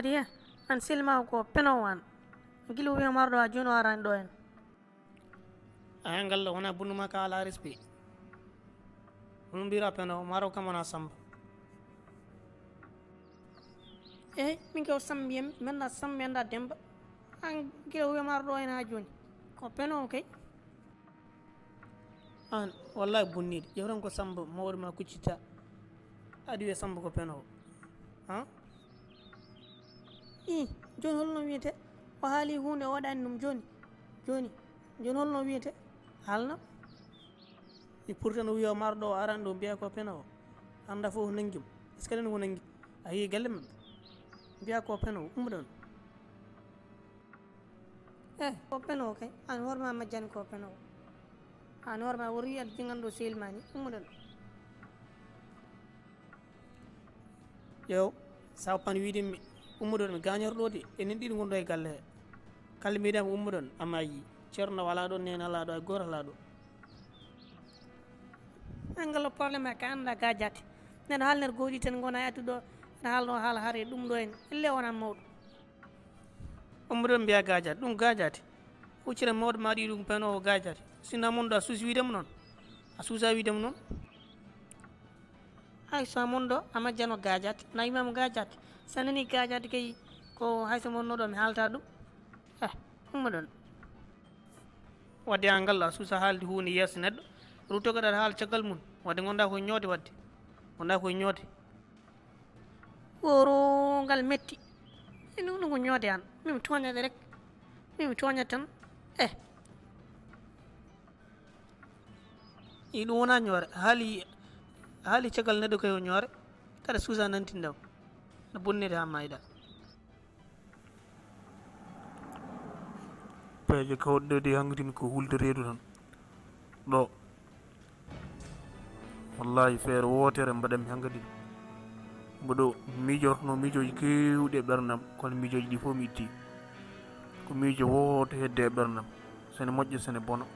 wadi an silma ko penowan gilu wi mardo a jono aran do en angal wana bunuma ka ala respect bira peno maro kamana Samba min ko sambiyem men na sambenda demba an gilu wi mardo en ha joni ko peno kay an wallahi bunnide yewran ko Samba mawri ma kuccita adi we Samba ko peno ha joni holno wiyete o haali hunde waɗani ɗum joni holno wiyete haalna pourtant wiyo marɗo o aran ɗo mbiya ko pena o anda fof nanggim est ce que ɗen ko nanggi a yi galle maɓɓe mbiya ko pena o ummuɗon ko pena o kay an hoorema majjani ko pena o an hoorema wori aɗa jinganɗo sehlmani ummuɗon ƴeew sa pan wiidemi ummuɗon mi gañorɗo de enen ɗiɗi gonɗo e galle he kala mbiɗama ummuɗon amma yi ceerno wala ɗo nene ala ɗo ay goto ala ɗo angalo probléme ka anda gajate neɗo haalner gooƴi tan gona adduɗo aɗa haalno haala haare ɗum ɗo en elle wonan mawɗo ummuɗon mbiya gajate ɗum gajate huccere mawɗo ma ɗi ɗum peno o gajate sina monɗo a suusi widemo noon a suusa widemo noon hay so monɗo a majjano gajate na wimama gajate sa nani gajate kay ko hayso monnoɗo mi haalta ɗum ummuɗon wadde angal a suusa haalde hunde yeeso neɗɗo rutogoɗa haala caggal mum wadde gonɗa koye ñoode wadde gonɗa koye ñoode woro ngal metti ɗum ko ñoode an mimi toñade rek mimi toñat tan i ɗum wona ñoore haali caggal neɗɗo koye o ñoore taɗa suusa nantindam no bonnede ha mayɗa peeje kawɗɗede hankkadin ko hulde reedu tan ɗo wallahi feere wootere mbaɗanmi hankkadi mboɗo miijortono miijoji kewɗi e ɓerdam kono miijoji ɗi fof mi itti ko miijo wooto hedde e ɓerdam sene moƴƴa sene bona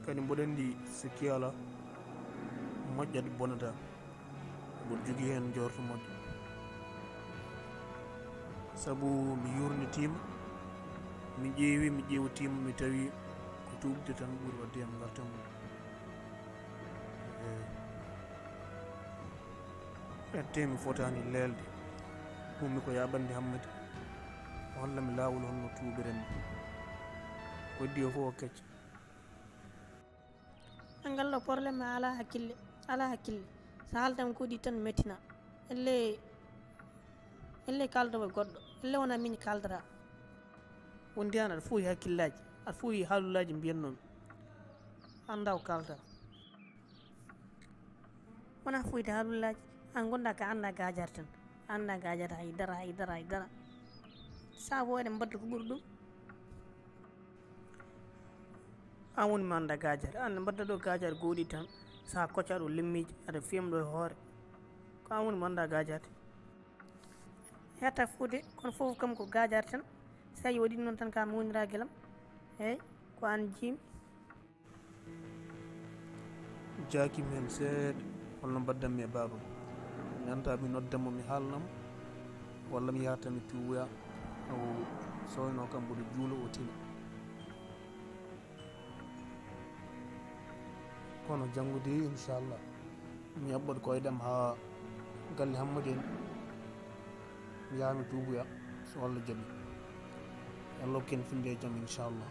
kadi mboɗo andi sikki ala moƴƴat bonata mboɗo jogui hen jorto moƴƴo saabu mi yurnitima mi ƴeewtima mi tawi ko tuɓde tan ɓuuri wadde yam gartam ette mi fotani leelde ummi ko yaɓande hammadi o hollami laawol holno tuuɓiren koddi o fof o kecca angallo probléme ala hakkille so haaldam koɗi tan mettina elle kaldowo goɗɗo elle wona min kaldata wondi an aɗa fooyi hakkillaji aɗa fooyi haalullaji mbiyannomi anda ko kalta wona foyde haalullaji an gonɗa ka anda gajare tan anda gajare haydara sa fo eɗen mbadda ko ɓuuri ɗum an woni mi anda gajare an mbadda ɗo gajare gooɗi tan sa kocca ɗo lemmiji aɗa fiyam ɗo e hoore ko an woni mi anda gajate hetta fuude kono foof kam ko gajare tan sa yi waɗi noon tan ka mi wonira guelam eyyi ko an jiimi jakimi hen seeɗa holno mbaddanmi e babam mi anta mi noddamo mi haalnamo walla mi yahata mi tuwoya o sowno kam mboɗo juulo o tina kono janggude inchallah mi yaɓɓat koyeɗam ha galle Hamadi en mi yaha mi tuuboya so Allah jaaɓi Allah hokken finde e jaam inchallah